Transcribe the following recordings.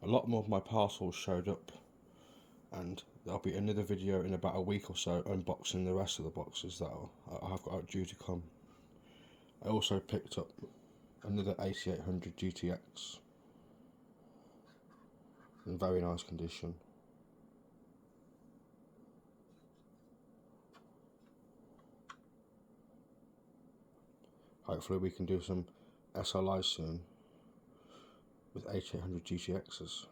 lot more of my parcels showed up, and there'll be another video in about a week or so unboxing the rest of the boxes that I've got due to come. I also picked up another 8800 GTX in very nice condition. Hopefully we can do some SLI soon with 8800 GTXs.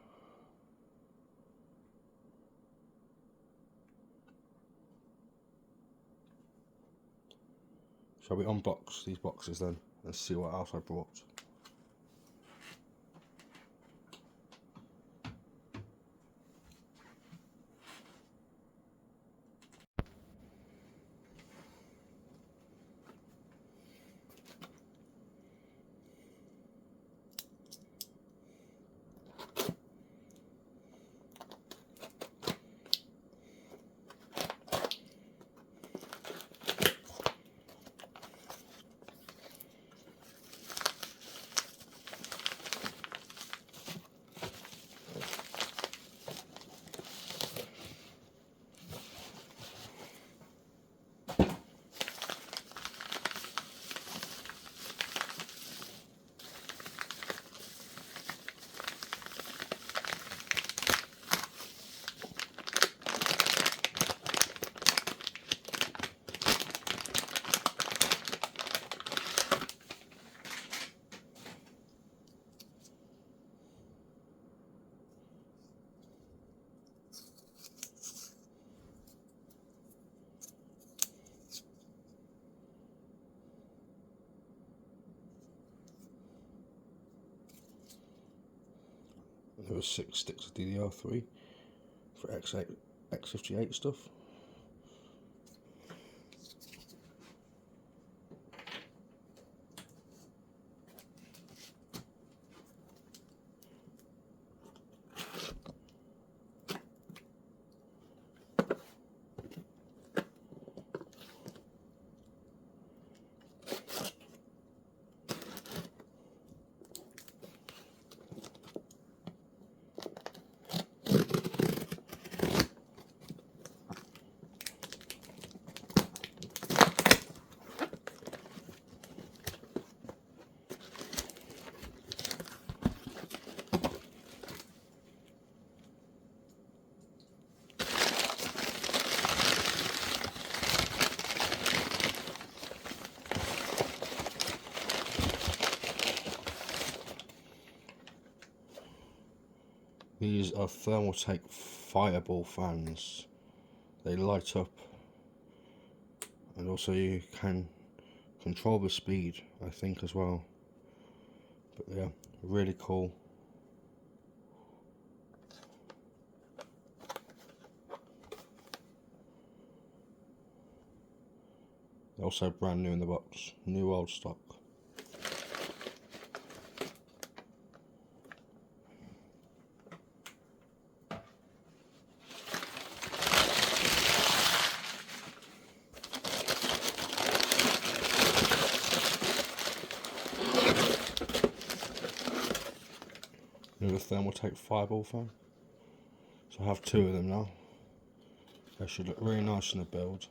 Shall we unbox these boxes then and see what else I brought? There were 6 sticks of DDR3 for X58 stuff. These are Thermaltake fireball fans. They light up, and also you can control the speed, I think, as well. But yeah, really cool. They're also brand new in the box, new old stock. Another Thermaltake fireball fan. So I have 2 of them now. They should look really nice in the build.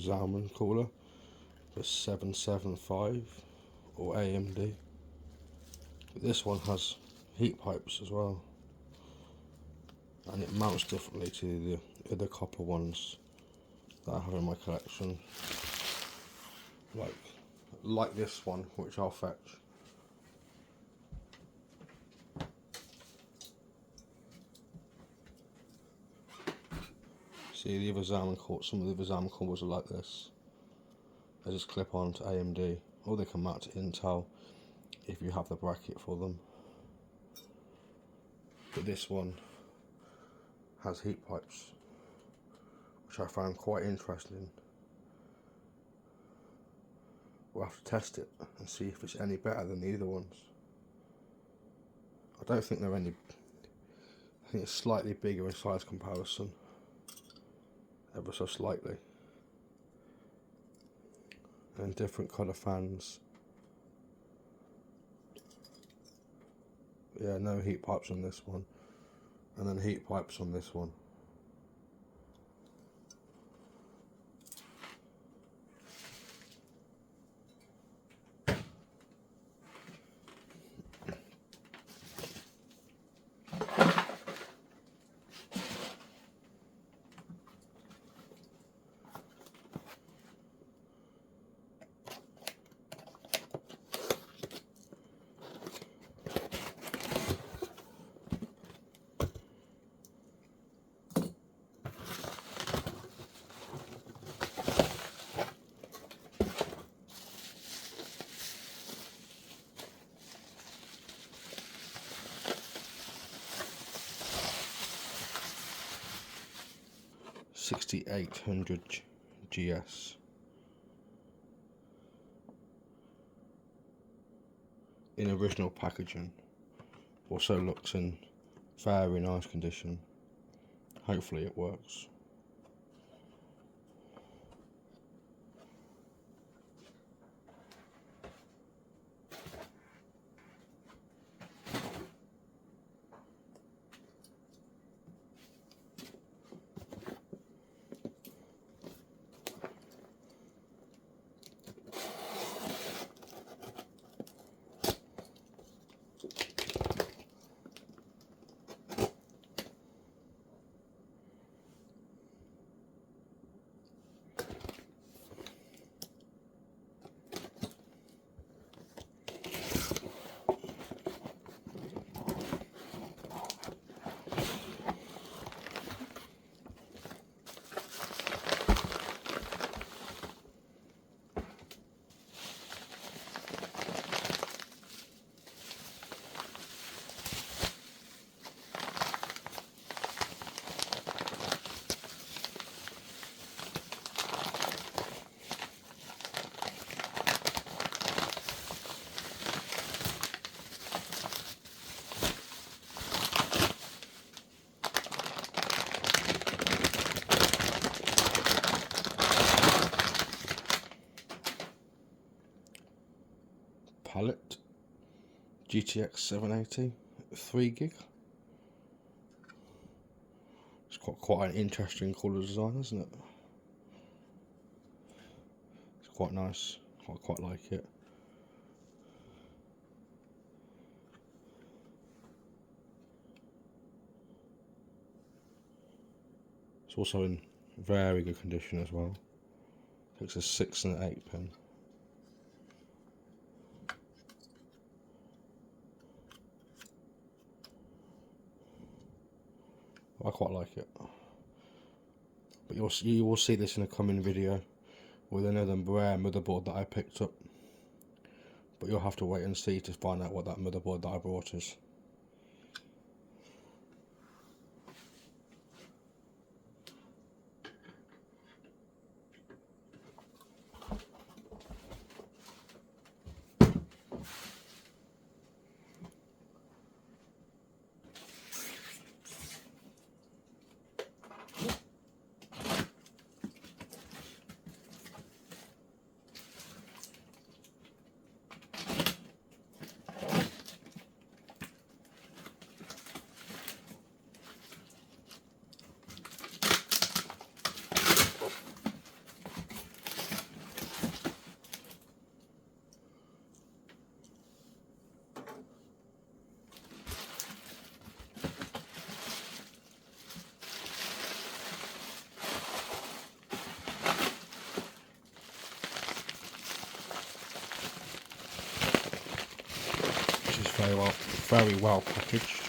Xamarin cooler, the 775 or AMD. But this one has heat pipes as well, and it mounts differently to the other copper ones that I have in my collection, like this one, which I'll fetch. See, the other Xamarin coolers, some of the other Xamarin coolers are like this. They just clip on to AMD, or they can mount to Intel if you have the bracket for them. But this one has heat pipes, which I found quite interesting. We'll have to test it and see if it's any better than the other ones. I don't think they're any. I think it's slightly bigger in size comparison, ever so slightly, and different colour fans. Yeah, no heat pipes on this one, and then heat pipes on this one. $6,800 GS. In original packaging. Also looks in very nice condition. Hopefully it works. Palette GTX 780, 3 gig. It's quite an interesting colour design, isn't it? It's quite nice. I quite like it. It's also in very good condition as well. Takes a 6 and an 8 pin. I quite like it. But you will see this in a coming video with another rare motherboard that I picked up. But you'll have to wait and see to find out what that motherboard that I brought is. very well packaged.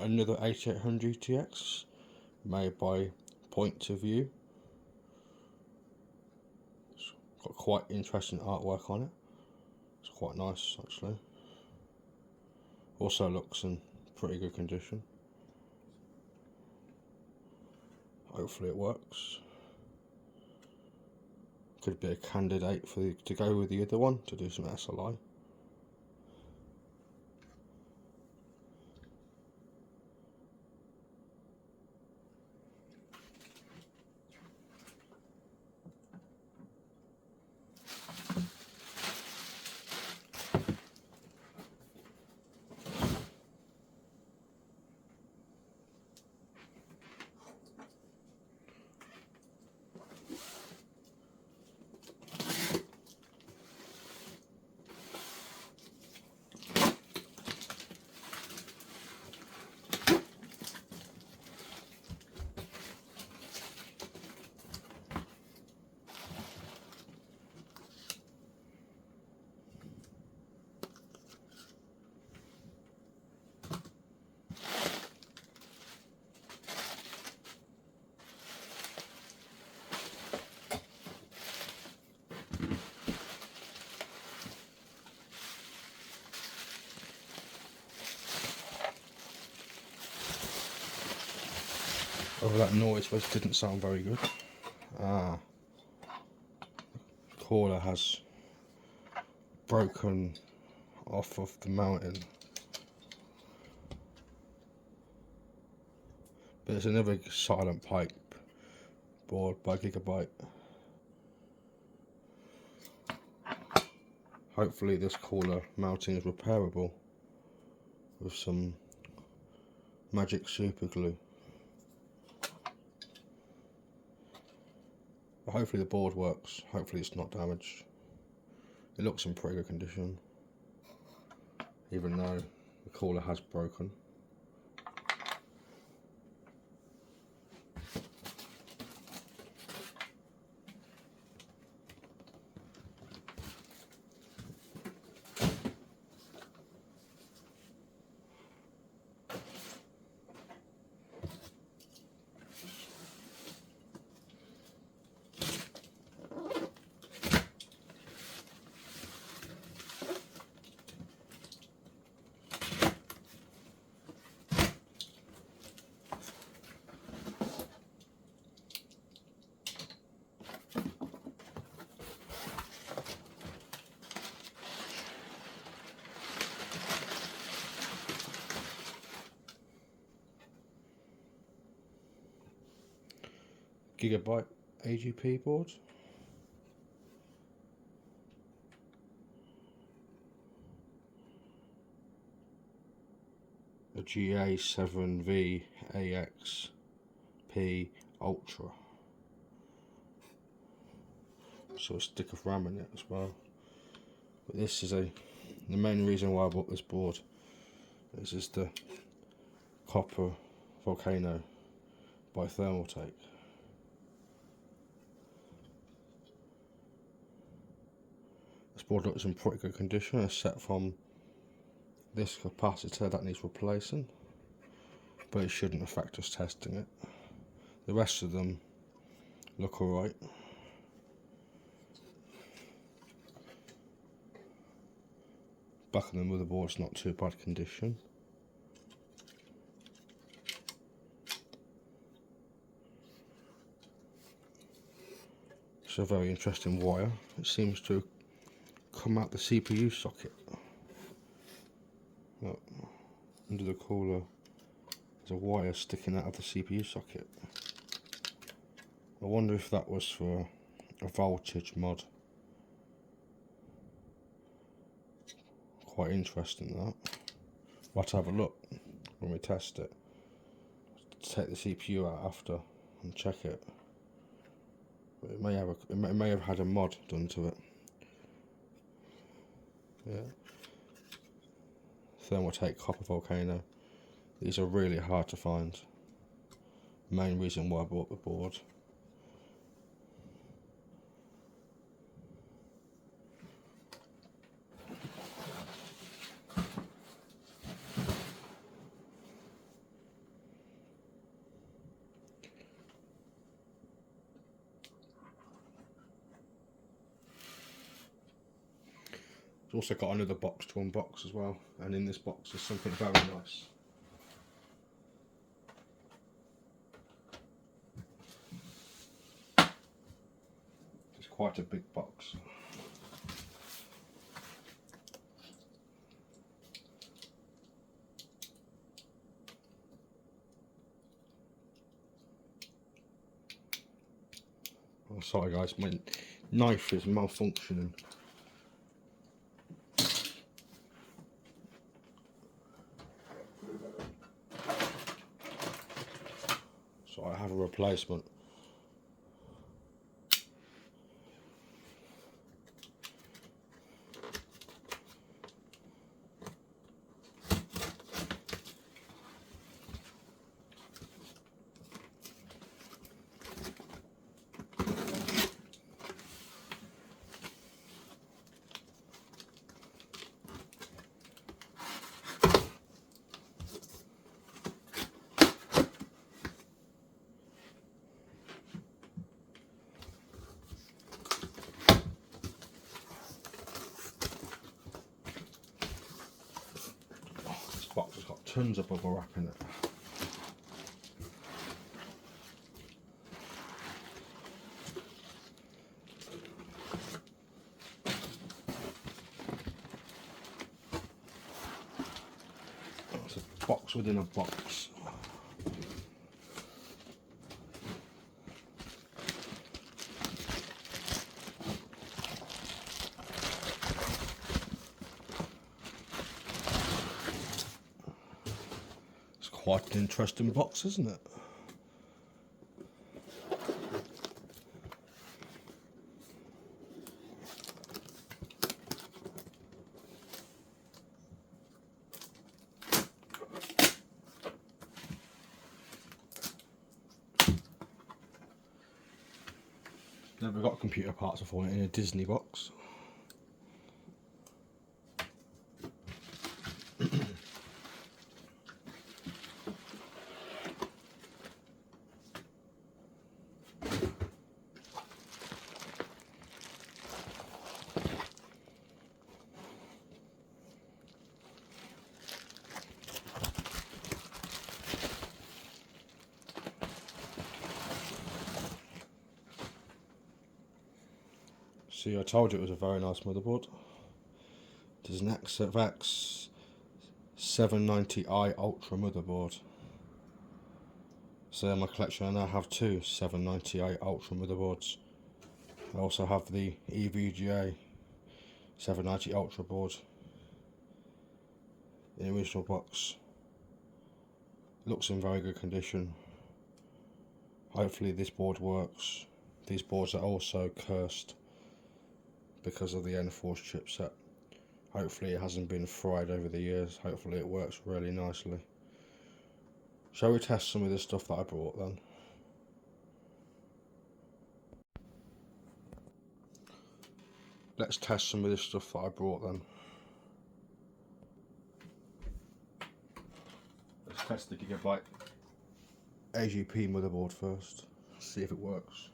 Another 8800 GTX made by Point of View. It's got quite interesting artwork on it. It's quite nice actually. Also looks in pretty good condition. Hopefully it works. Could be a candidate to go with the other one to do some SLI. Oh, that noise which didn't sound very good. The cooler has broken off of the mounting. But it's another silent pipe board by Gigabyte. Hopefully this cooler mounting is repairable with some magic super glue. But hopefully the board works, hopefully it's not damaged. It looks in pretty good condition, even though the cooler has broken. Gigabyte AGP board. A GA7V AXP Ultra. So a stick of RAM in it as well. But this is the main reason why I bought this board. This is the Copper Volcano by Thermaltake. This board looks in pretty good condition, except from this capacitor that needs replacing, but it shouldn't affect us testing it. The rest of them look alright. Back of the motherboard's not too bad condition. It's a very interesting wire. It seems to come out the CPU socket. Look, under the cooler there's a wire sticking out of the CPU socket. I wonder if that was for a voltage mod. quite interesting, that. We'll have to have a look when we test it. Take the CPU out after and check it. But it may have had a mod done to it. Yeah. Thermaltake copper volcano. These are really hard to find. Main reason why I bought the board. It's also got another box to unbox as well, and in this box is something very nice. It's quite a big box. Oh, sorry guys, my knife is malfunctioning. So I have a replacement. Box has got tons of bubble wrap in it. It's a box within a box. Quite an interesting box, isn't it? Never got computer parts before in a Disney box. See, I told you it was a very nice motherboard. It is an X 790i Ultra motherboard. So in my collection I now have two 790i Ultra motherboards. I also have the EVGA 790 Ultra board in the original box. It looks in very good condition. Hopefully this board works. These boards are also cursed because of the N-Force chipset. Hopefully it hasn't been fried over the years. Hopefully it works really nicely. Shall we test some of this stuff that I brought then? Let's test some of this stuff that I brought then. Let's test the Gigabyte AGP motherboard first. See if it works.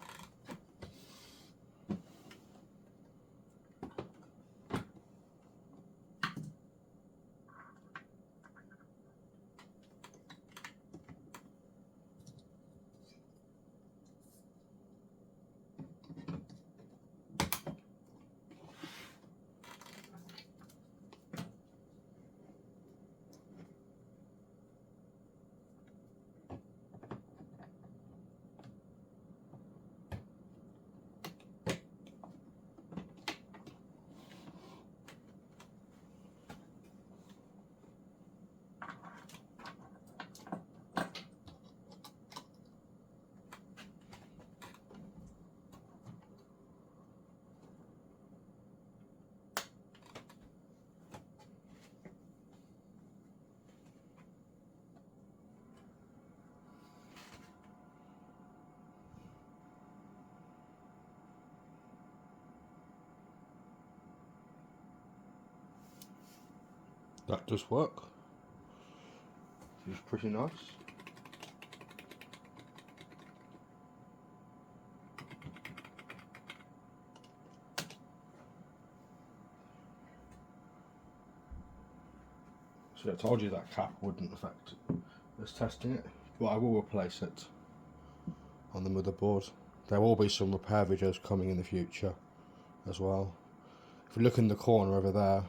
That does work. It's pretty nice. So I told you that cap wouldn't affect us testing it, but I will replace it on the motherboard. There will be some repair videos coming in the future as well. If you look in the corner over there,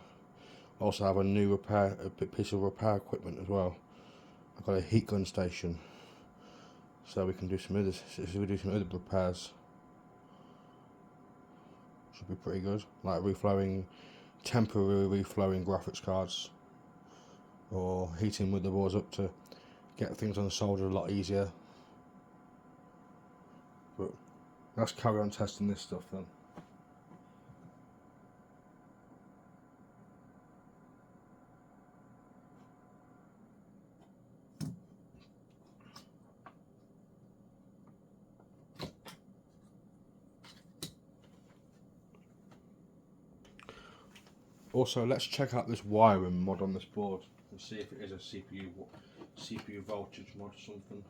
I also have a new piece of repair equipment as well. I've got a heat gun station, so we can do some other repairs. Should be pretty good, like temporary reflowing graphics cards, or heating motherboards up to get things unsoldered a lot easier. But let's carry on testing this stuff then. Also, let's check out this wiring mod on this board and see if it is a CPU voltage mod or something.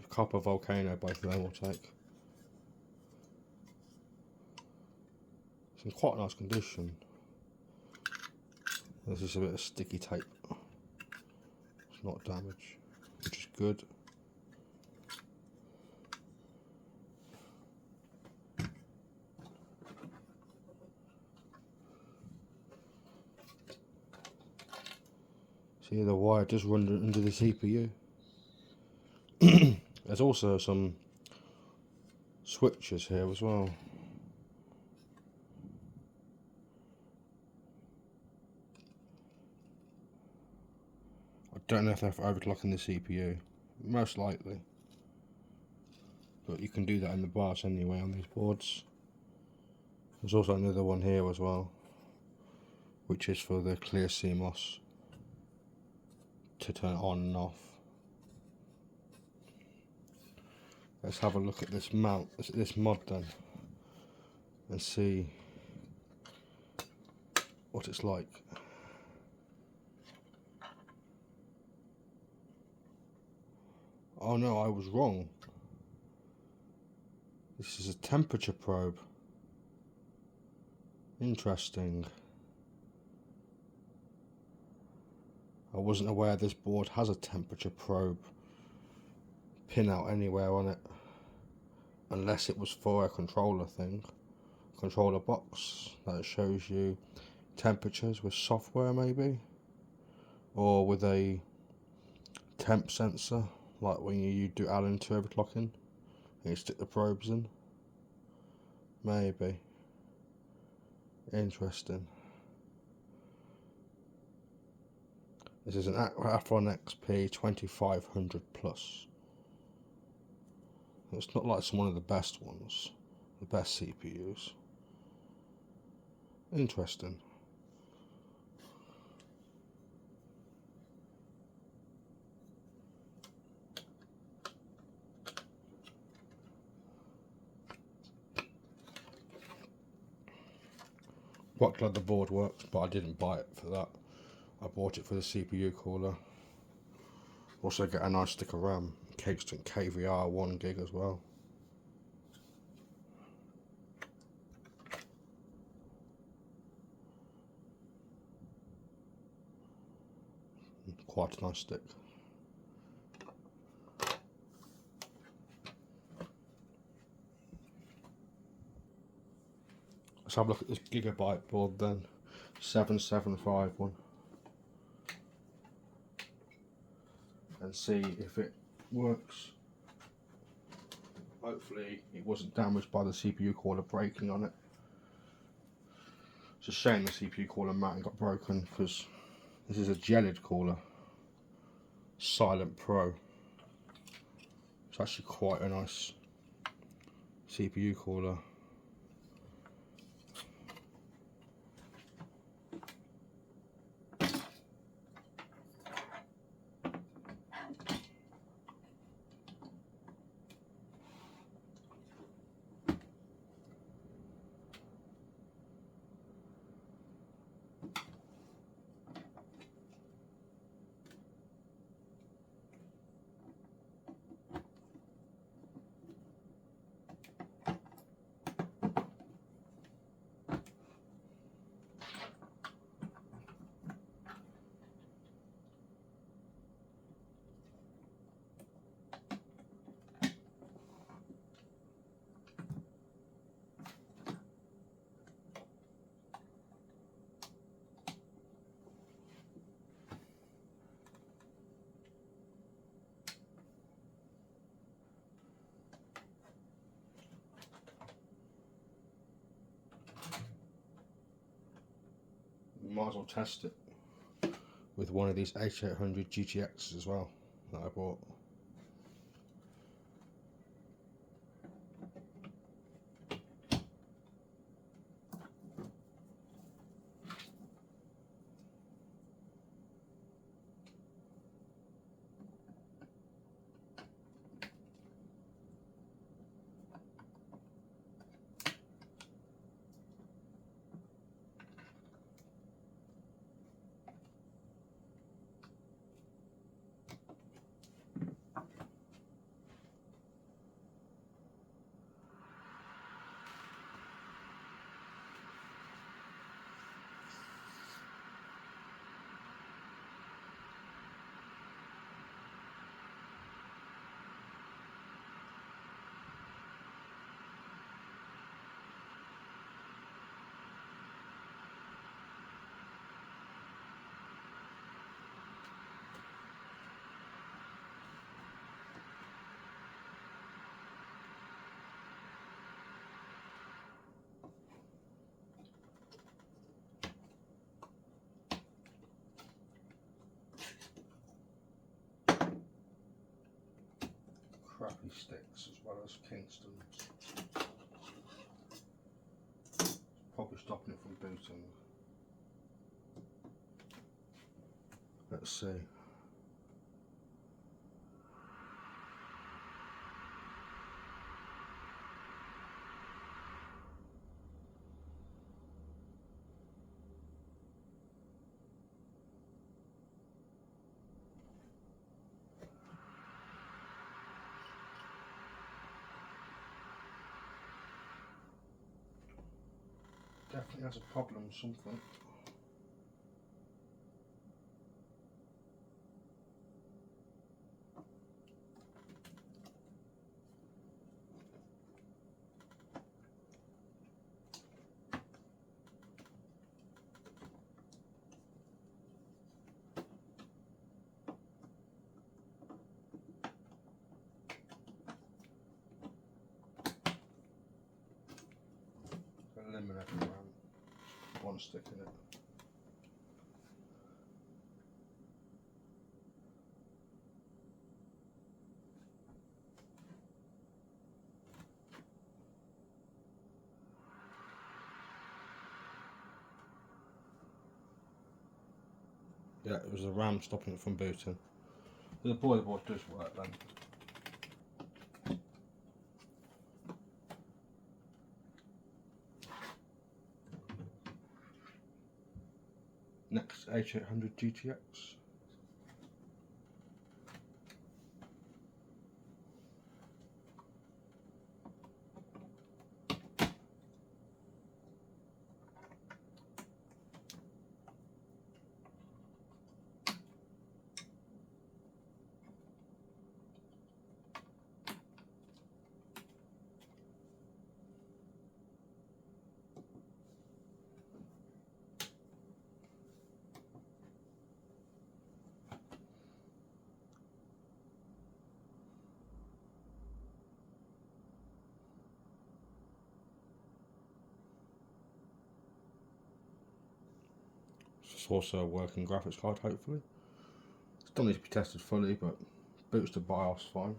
Copper volcano by Thermaltake. It's in quite nice condition. This is a bit of sticky tape. It's not damaged, which is good. See, the wire does run under the CPU. There's also some switches here as well. I don't know if they're for overclocking the CPU, most likely, but you can do that in the BIOS anyway on these boards. There's also another one here as well, which is for the clear CMOS to turn on and off. Let's have a look at this mod then, and see what it's like. Oh no, I was wrong. This is a temperature probe. Interesting. I wasn't aware this board has a temperature probe pinout anywhere on it, unless it was for a controller box that shows you temperatures with software maybe, or with a temp sensor, like when you do Allen 2 overclocking and you stick the probes in. Maybe. Interesting. This is an Athlon XP 2500 Plus. It's not like it's one of the best ones, the best CPUs. Interesting. Quite glad the board works, but I didn't buy it for that. I bought it for the CPU cooler. Also get a nice stick of RAM, Kingston KVR 1 gig as well. Quite a nice stick. Let's have a look at this Gigabyte board then, 7751, and see if it works. Hopefully it wasn't damaged by the CPU cooler breaking on it. It's a shame the CPU cooler mounting got broken, because this is a gelid cooler, Silent Pro. Let's actually quite a nice CPU cooler. Might as well test it with one of these 8800 GTXs as well that I bought. Crappy sticks as well as Kingston's. Probably stopping it from booting. Let's see. Definitely has a problem with something. Eliminate the RAM. One stick in it. Yeah, it was the RAM stopping it from booting. The board does work then. Next, 8800 GTX. It's also a working graphics card, hopefully. Still needs to be tested fully, but boots to BIOS fine.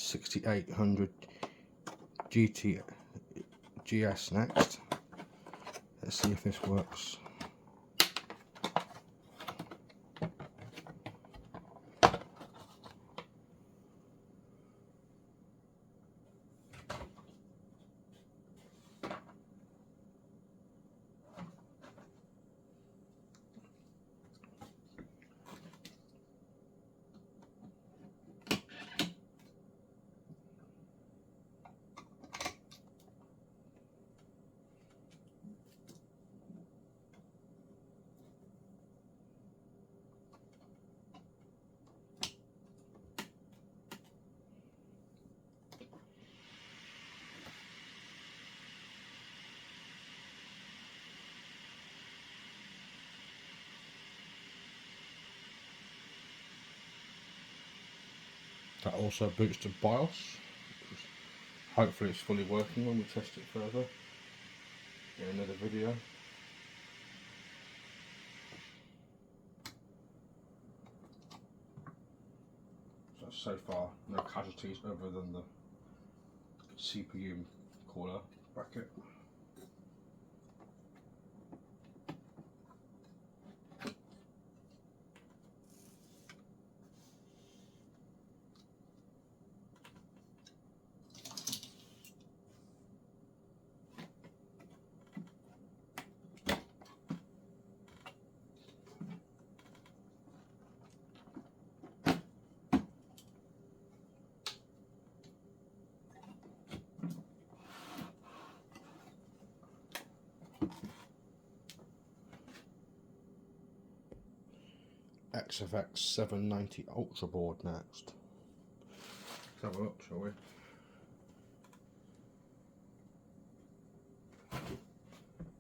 6800 GS next. Let's see if this works. That also boots to BIOS. Hopefully it's fully working when we test it further in another video. So far no casualties other than the CPU cooler bracket. XFX 790 Ultra board next. Let's have a look, shall we?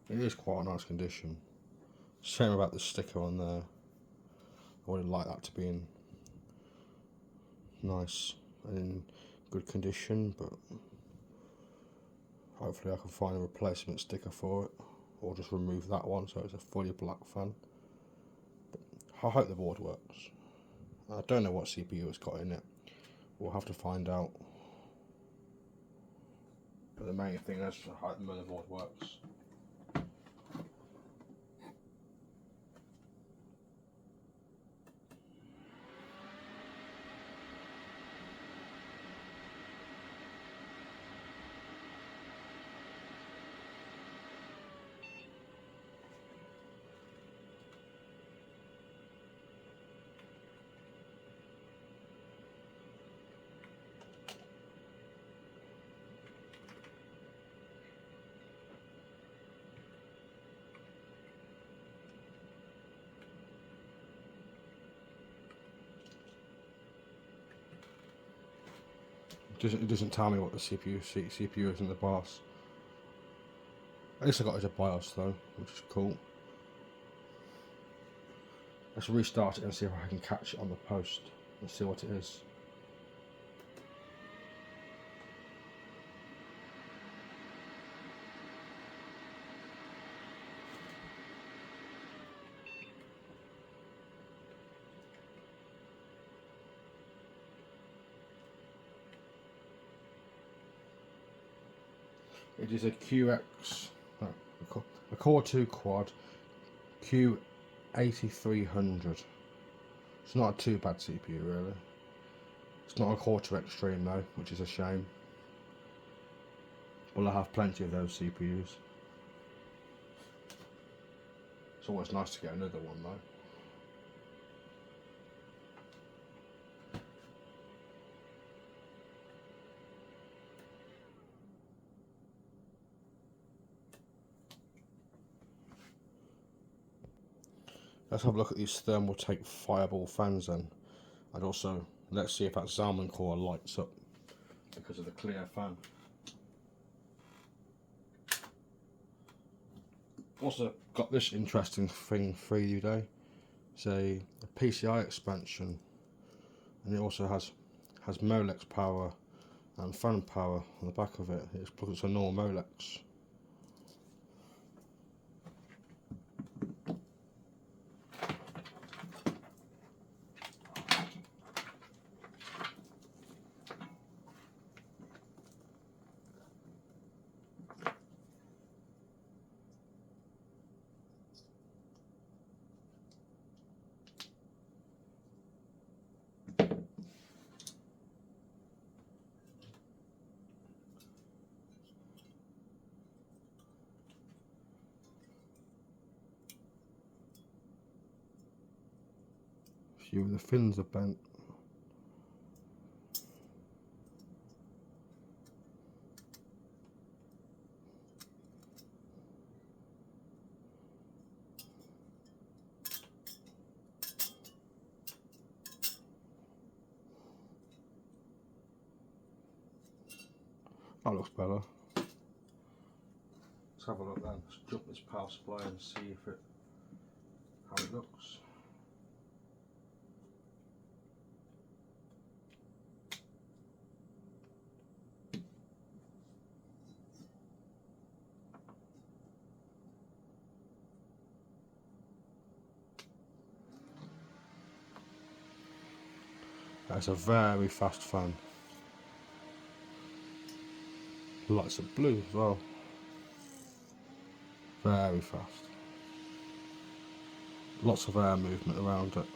It is quite a nice condition. Shame about the sticker on there. I would like that to be in nice and in good condition, but hopefully I can find a replacement sticker for it, or just remove that one so it's a fully black fan. But I hope the board works. I don't know what CPU it's got in it. We'll have to find out. But the main thing is I hope the motherboard works. It doesn't tell me what the CPU is in the BIOS. At least I got it as a BIOS though, which is cool. Let's restart it and see if I can catch it on the post and see what it is. It is a a Core 2 Quad Q8300. It's not a too bad CPU really. It's not a Core 2 Extreme though, which is a shame. Well, I have plenty of those CPUs. It's always nice to get another one though. Let's have a look at these thermal take fireball fans then. And also, let's see if that Zalman core lights up because of the clear fan. Also got this interesting thing for you today. It's a PCI expansion, and it also has Molex power and fan power on the back of it. It's plugged to a normal Molex. few of the fins are bent. That looks better. Let's have a look then. Let's jump this power supply and see how it looks. That's a very fast fan. Lots of blue as well. Very fast. Lots of air movement around it.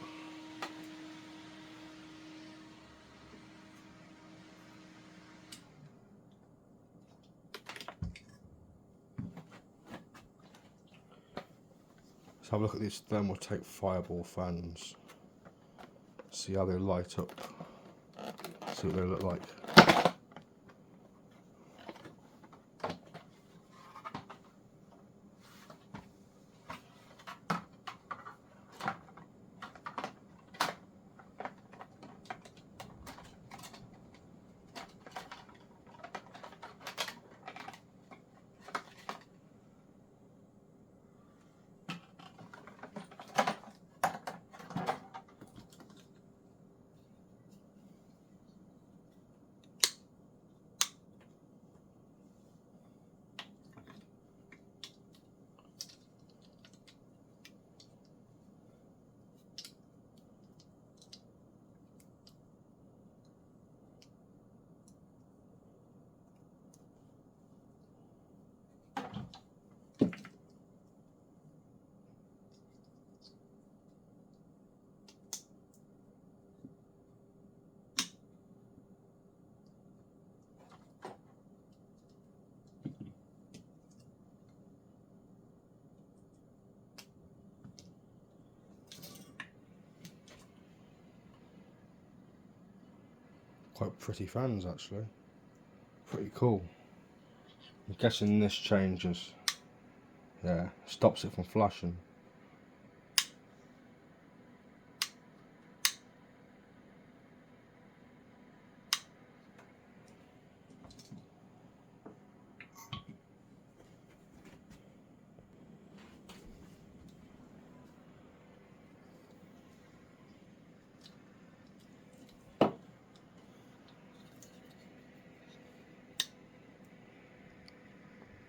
Let's have a look at these thermotape fireball fans. See how they light up. See what they look like. Quite pretty fans actually. Pretty cool. I'm guessing this changes. Yeah, stops it from flashing.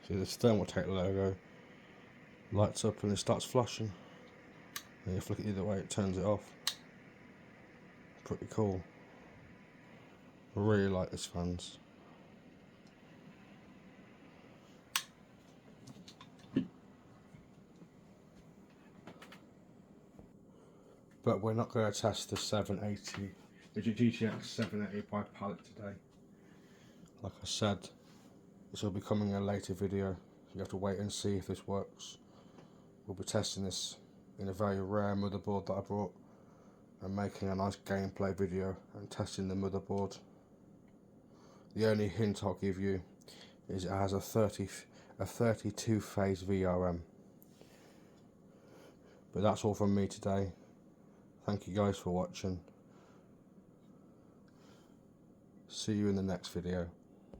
See this thermotape logo lights up and it starts flashing. And you flick it either way, it turns it off. Pretty cool. I really like this fans. But we're not going to test the 780, the GTX 780 by pallet today. Like I said, this will be coming in a later video. You have to wait and see if this works. We'll be testing this in a very rare motherboard that I brought and making a nice gameplay video and testing the motherboard. The only hint I'll give you is it has a 32 phase VRM. But that's all from me today. Thank you guys for watching. See you in the next video.